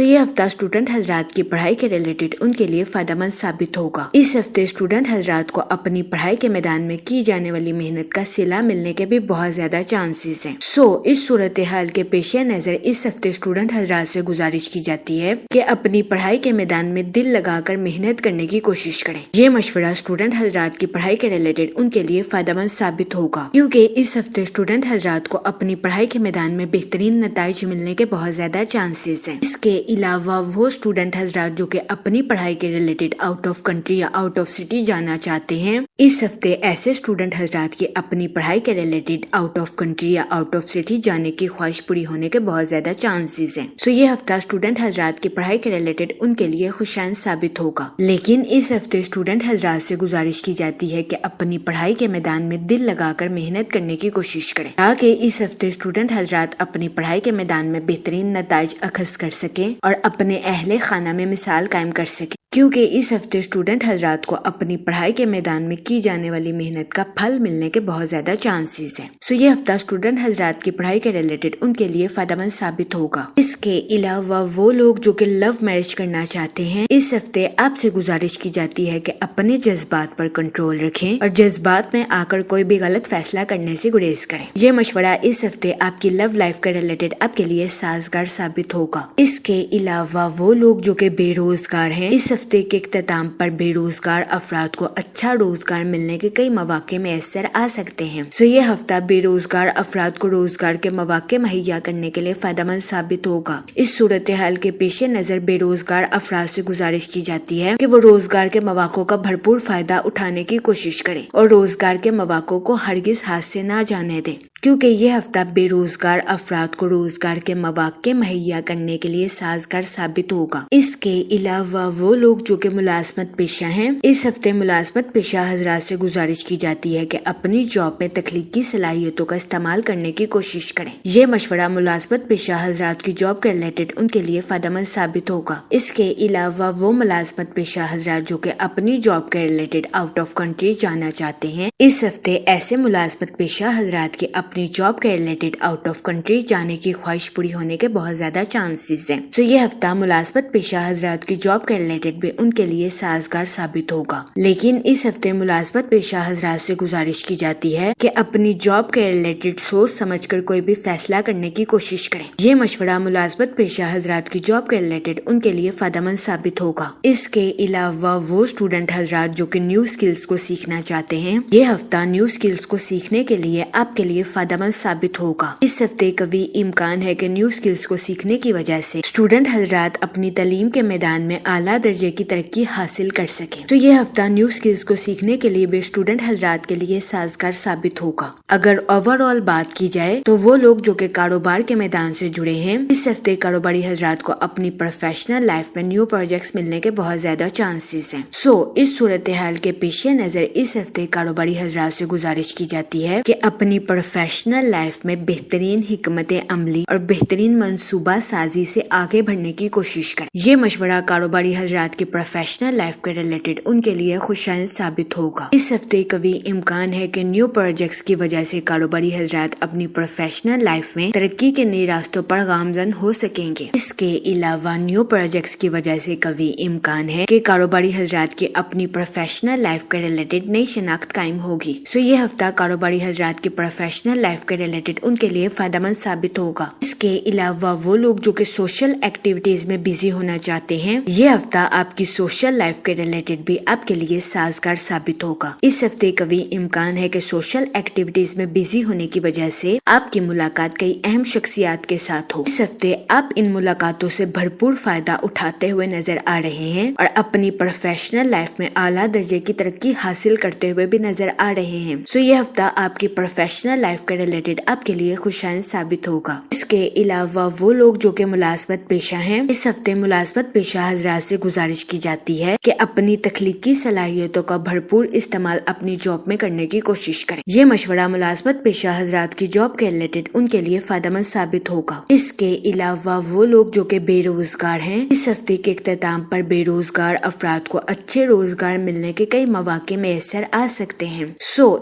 یہ ہفتہ اسٹوڈنٹ حضرات کی پڑھائی کے ریلیٹڈ ان کے لیے فائدہ مند ثابت ہوگا. اس ہفتے اسٹوڈنٹ حضرات کو اپنی پڑھائی کے میدان میں کی جانے والی محنت کا صلہ ملنے کے بھی بہت زیادہ چانسز ہیں. اس صورتحال کے پیش نظر اس ہفتے اسٹوڈنٹ حضرات سے گزارش کی جاتی ہے کہ اپنی پڑھائی کے میدان میں دل لگا کر محنت کرنے کی کوشش کریں. یہ مشورہ اسٹوڈنٹ حضرات کی پڑھائی کے ریلیٹڈ ان کے لیے فائدہ مند ثابت ہوگا، کیونکہ اس ہفتے اسٹوڈنٹ حضرات کو اپنی پڑھائی کے میدان میں بہترین نتائج ملنے کے بہت زیادہ چانسز ہیں. اس کے علاوہ وہ اسٹوڈنٹ حضرات جو کہ اپنی پڑھائی کے ریلیٹڈ آؤٹ آف کنٹری یا آؤٹ آف سٹی جانا چاہتے ہیں، اس ہفتے ایسے اسٹوڈنٹ حضرات کی اپنی پڑھائی کے ریلیٹڈ آؤٹ آف کنٹری یا آؤٹ آف سٹی جانے کی خواہش پوری ہونے کے بہت زیادہ چانسز ہیں. یہ ہفتہ اسٹوڈنٹ حضرات کی پڑھائی کے ریلیٹڈ ان کے لیے خوشائن ثابت ہوگا. لیکن اس ہفتے اسٹوڈنٹ حضرات سے گزارش کی جاتی ہے کہ اپنی پڑھائی کے میدان میں دل لگا کر محنت کرنے کی کوشش کریں، تاکہ اس ہفتے اسٹوڈنٹ حضرات اپنی پڑھائی کے میدان میں بہترین نتائج اخذ کر سکیں اور اپنے اہل خانہ میں مثال قائم کر سکیں، کیونکہ اس ہفتے اسٹوڈنٹ حضرات کو اپنی پڑھائی کے میدان میں کی جانے والی محنت کا پھل ملنے کے بہت زیادہ چانسز ہیں. یہ ہفتہ اسٹوڈنٹ حضرات کی پڑھائی کے ریلیٹڈ ان کے لیے فائدہ مند ثابت ہوگا. اس کے علاوہ وہ لوگ جو کہ لو میرج کرنا چاہتے ہیں، اس ہفتے آپ سے گزارش کی جاتی ہے کہ اپنے جذبات پر کنٹرول رکھیں اور جذبات میں آ کر کوئی بھی غلط فیصلہ کرنے سے گریز کریں. یہ مشورہ اس ہفتے آپ کی لو لائف کے ریلیٹڈ آپ کے لیے سازگار ثابت ہوگا. اس کے علاوہ وہ لوگ جو کہ بے روزگار ہیں، اس ہفتے کے اختتام پر بے روزگار افراد کو اچھا روزگار ملنے کے کئی مواقع میسر آ سکتے ہیں. یہ ہفتہ بے روزگار افراد کو روزگار کے مواقع مہیا کرنے کے لیے فائدہ مند ثابت ہوگا. اس صورتحال کے پیش نظر بے روزگار افراد سے گزارش کی جاتی ہے کہ وہ روزگار کے مواقع کا بھرپور فائدہ اٹھانے کی کوشش کریں اور روزگار کے مواقع کو ہرگز ہاتھ سے نہ جانے دیں، کیونکہ یہ ہفتہ بے روزگار افراد کو روزگار کے مواقع مہیا کرنے کے لیے سازگار ثابت ہوگا. اس کے علاوہ وہ لوگ جو کہ ملازمت پیشہ ہیں، اس ہفتے ملازمت پیشہ حضرات سے گزارش کی جاتی ہے کہ اپنی جاب میں تخلیقی صلاحیتوں کا استعمال کرنے کی کوشش کریں. یہ مشورہ ملازمت پیشہ حضرات کی جاب کے ریلیٹڈ ان کے لیے فائدہ مند ثابت ہوگا. اس کے علاوہ وہ ملازمت پیشہ حضرات جو کہ اپنی جاب کے ریلیٹڈ آؤٹ آف کنٹری جانا چاہتے ہیں، اس ہفتے ایسے ملازمت پیشہ حضرات کی اپنی جاب کے ریلیٹڈ آؤٹ آف کنٹری جانے کی خواہش پوری ہونے کے بہت زیادہ چانسز ہیں. یہ ہفتہ ملازمت پیشہ حضرات کی جاب کے ریلیٹڈ بھی ان کے لیے سازگار ثابت ہوگا. لیکن اس ہفتے ملازمت پیشہ حضرات سے گزارش کی جاتی ہے کہ اپنی جاب کے ریلیٹڈ سوچ سمجھ کر کوئی بھی فیصلہ کرنے کی کوشش کریں. یہ مشورہ ملازمت پیشہ حضرات کی جاب کے ریلیٹڈ ان کے لیے فائدہ مند ثابت ہوگا. اس کے علاوہ وہ اسٹوڈنٹ حضرات جو کہ نیو سکلز کو سیکھنا چاہتے ہیں، یہ ہفتہ نیو سکلز کو سیکھنے کے لیے آپ کے لیے فائدہ مند ثابت ہوگا. اس ہفتے قوی امکان ہے کہ نیو سکلز کو سیکھنے کی وجہ سے اسٹوڈنٹ حضرات اپنی تعلیم کے میدان میں اعلیٰ درجے کی ترقی حاصل کر سکیں. یہ ہفتہ نیو سکلز کو سیکھنے کے لیے بھی اسٹوڈنٹ حضرات کے لیے سازگار ثابت ہوگا. اگر اوور آل بات کی جائے تو وہ لوگ جو کہ کاروبار کے میدان سے جڑے ہیں، اس ہفتے کاروباری حضرات کو اپنی پروفیشنل لائف میں نیو پروجیکٹس ملنے کے بہت زیادہ چانسز ہیں. اس صورتحال کے پیش نظر اس ہفتے کاروباری حضرات سے گزارش کی جاتی ہے کہ اپنی پروفیشنل لائف میں بہترین حکمت عملی اور بہترین منصوبہ سازی سے آگے بڑھنے کی کوشش کریں. یہ مشورہ کاروباری حضرات کی پروفیشنل لائف کے ریلیٹڈ ان کے لیے خوشائن ثابت ہوگا. اس ہفتے قوی امکان ہے کہ نیو پروجیکٹس کی وجہ سے کاروباری حضرات اپنی پروفیشنل لائف میں ترقی کے نئے راستوں پر گامزن ہو سکیں گے. اس کے علاوہ نیو پروجیکٹس کی وجہ سے قوی امکان ہے کہ کاروباری حضرات کی اپنی پروفیشنل لائف کے ریلیٹڈ نئی شناخت قائم ہوگی. یہ ہفتہ کاروباری حضرات کی پروفیشنل لائف کے ریلیٹڈ ان کے لیے فائدہ مند ثابت ہوگا. اس کے علاوہ وہ لوگ جو کہ سوشل ایکٹیویٹیز میں بزی ہونا چاہتے ہیں، یہ ہفتہ آپ کی سوشل لائف کے ریلیٹڈ بھی آپ کے لیے سازگار ثابت ہوگا. اس ہفتے قوی امکان ہے کہ سوشل ایکٹیویٹیز میں بزی ہونے کی وجہ سے آپ کی ملاقات کئی اہم شخصیات کے ساتھ ہو. اس ہفتے آپ ان ملاقاتوں سے بھرپور فائدہ اٹھاتے ہوئے نظر آ رہے ہیں اور اپنی پروفیشنل لائف میں اعلیٰ درجے کی ترقی حاصل کرتے ہوئے بھی نظر آ رہے ہیں. یہ ہفتہ آپ کی پروفیشنل لائف کے ریلیٹڈ آپ کے لیے خوشائن ثابت ہوگا. اس کے علاوہ وہ لوگ جو کہ ملازمت پیشہ ہیں، اس ہفتے ملازمت پیشہ حضرات سے گزارش کی جاتی ہے کہ اپنی تخلیقی صلاحیتوں کا بھرپور استعمال اپنی جاب میں کرنے کی کوشش کریں. یہ مشورہ ملازمت پیشہ حضرات کی جاب کے ریلیٹڈ ان کے لیے فائدہ مند ثابت ہوگا. اس کے علاوہ وہ لوگ جو کہ بے روزگار ہیں، اس ہفتے کے اختتام پر بے روزگار افراد کو اچھے روزگار ملنے کے کئی مواقع میسر آ سکتے ہیں.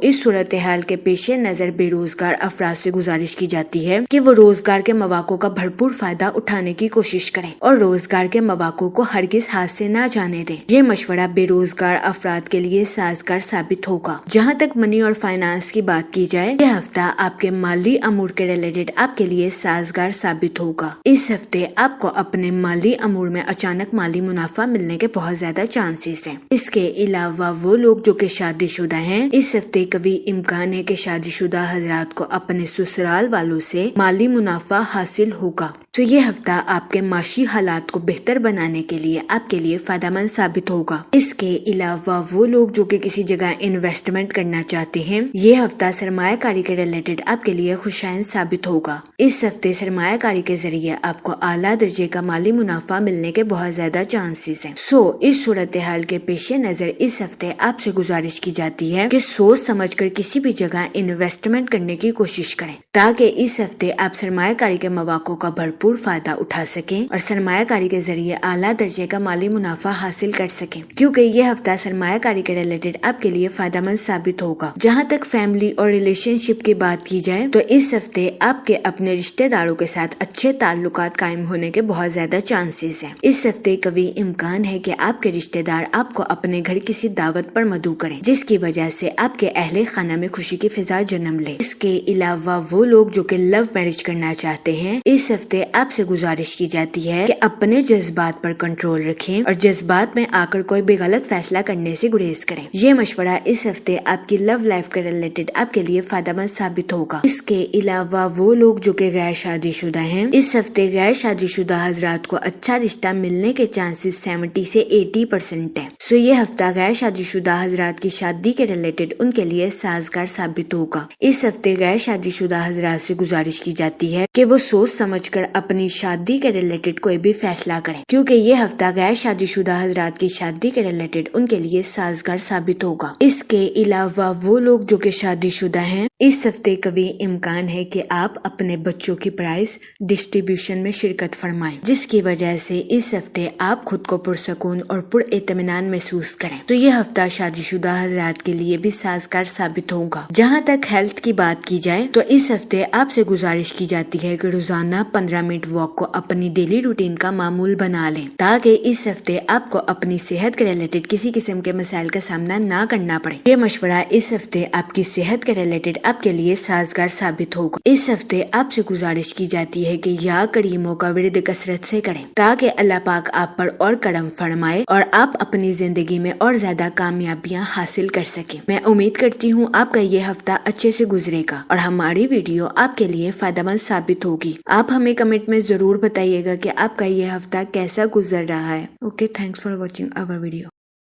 اس صورتحال کے پیش نظر بے روزگار روزگار افراد سے گزارش کی جاتی ہے کہ وہ روزگار کے مواقع کا بھرپور فائدہ اٹھانے کی کوشش کریں اور روزگار کے مواقع کو ہرگز ہاتھ سے نہ جانے دیں۔ یہ مشورہ بے روزگار افراد کے لیے سازگار ثابت ہوگا۔ جہاں تک منی اور فائنانس کی بات کی جائے، یہ ہفتہ آپ کے مالی امور کے ریلیٹڈ آپ کے لیے سازگار ثابت ہوگا۔ اس ہفتے آپ کو اپنے مالی امور میں اچانک مالی منافع ملنے کے بہت زیادہ چانسز ہیں۔ اس کے علاوہ وہ لوگ جو کہ شادی شدہ ہیں، اس ہفتے قوی امکان ہے کہ شادی شدہ حضرات کو اپنے سسرال والوں سے مالی منافع حاصل ہوگا۔ تو یہ ہفتہ آپ کے معاشی حالات کو بہتر بنانے کے لیے آپ کے لیے فائدہ مند ثابت ہوگا۔ اس کے علاوہ وہ لوگ جو کہ کسی جگہ انویسٹمنٹ کرنا چاہتے ہیں، یہ ہفتہ سرمایہ کاری کے ریلیٹڈ آپ کے لیے خوشائند ثابت ہوگا۔ اس ہفتے سرمایہ کاری کے ذریعے آپ کو اعلیٰ درجے کا مالی منافع ملنے کے بہت زیادہ چانسز ہیں۔ اس صورتحال کے پیش نظر اس ہفتے آپ سے گزارش کی جاتی ہے کہ سوچ سمجھ کر کسی بھی جگہ انویسٹمنٹ کرنے کی کوشش کریں تاکہ اس ہفتے آپ سرمایہ کاری کے مواقع کا بھرپور فائدہ اٹھا سکیں اور سرمایہ کاری کے ذریعے اعلیٰ درجے کا مالی منافع حاصل کر سکیں، کیونکہ یہ ہفتہ سرمایہ کاری کے ریلیٹڈ آپ کے لیے فائدہ مند ثابت ہوگا۔ جہاں تک فیملی اور ریلیشن شپ کی بات کی جائے تو اس ہفتے آپ کے اپنے رشتہ داروں کے ساتھ اچھے تعلقات قائم ہونے کے بہت زیادہ چانسز ہیں۔ اس ہفتے قوی امکان ہے کہ آپ کے رشتہ دار آپ کو اپنے گھر کسی دعوت پر مدعو کریں، جس کی وجہ سے آپ کے اہل خانہ میں خوشی کی فضا جنم لے۔ اس کے علاوہ وہ لوگ جو کہ لو میرج کرنا چاہتے ہیں، اس ہفتے آپ سے گزارش کی جاتی ہے کہ اپنے جذبات پر کنٹرول رکھیں اور جذبات میں آ کر کوئی بھی غلط فیصلہ کرنے سے گریز کریں۔ یہ مشورہ اس ہفتے آپ کی لو لائف کے ریلیٹڈ آپ کے لیے فائدہ مند ثابت ہوگا۔ اس کے علاوہ وہ لوگ جو کہ غیر شادی شدہ ہیں، اس ہفتے غیر شادی شدہ حضرات کو اچھا رشتہ ملنے کے چانسز 70 سے 80% ہیں۔ یہ ہفتہ غیر شادی شدہ حضرات کی شادی کے ریلیٹڈ ان کے لیے سازگار ثابت ہوگا۔ اس ہفتے غیر شادی شدہ حضرات سے گزارش کی جاتی ہے کہ وہ سوچ سمجھ کر اپنی شادی کے ریلیٹڈ کوئی بھی فیصلہ کریں، کیونکہ یہ ہفتہ غیر شادی شدہ حضرات کی شادی کے ریلیٹڈ ان کے لیے سازگار ثابت ہوگا۔ اس کے علاوہ وہ لوگ جو کہ شادی شدہ ہیں، اس ہفتے قوی امکان ہے کہ آپ اپنے بچوں کی پرائز ڈسٹریبیوشن میں شرکت فرمائیں، جس کی وجہ سے اس ہفتے آپ خود کو پرسکون اور پر اطمینان محسوس کریں۔ تو یہ ہفتہ شادی شدہ حضرات کے لیے بھی سازگار ثابت ہوگا۔ جہاں تک ہیلتھ کی بات کی جائے تو اس ہفتے آپ سے گزارش کی جاتی ہے کہ روزانہ 15 منٹ واک کو اپنی ڈیلی روٹین کا معمول بنا لیں تاکہ اس ہفتے آپ کو اپنی صحت کے ریلیٹڈ کسی قسم کے مسائل کا سامنا نہ کرنا پڑے۔ یہ مشورہ اس ہفتے آپ کی صحت کے ریلیٹڈ آپ کے لیے سازگار ثابت ہوگا۔ اس ہفتے آپ سے گزارش کی جاتی ہے کہ یا کریموں کا ورد کثرت سے کریں تاکہ اللہ پاک آپ پر اور کرم فرمائے اور آپ اپنی زندگی میں اور زیادہ کامیابیاں حاصل کر سکیں۔ میں امید کرتی ہوں آپ کا یہ ہفتہ اچھے سے گزرے گا اور ہماری ویڈیو آپ کے لیے فائدہ مند ثابت ہوگی۔ آپ ہمیں کمنٹ میں ضرور بتائیے گا کہ آپ کا یہ ہفتہ کیسا گزر رہا ہے۔ Okay, thanks for watching our video.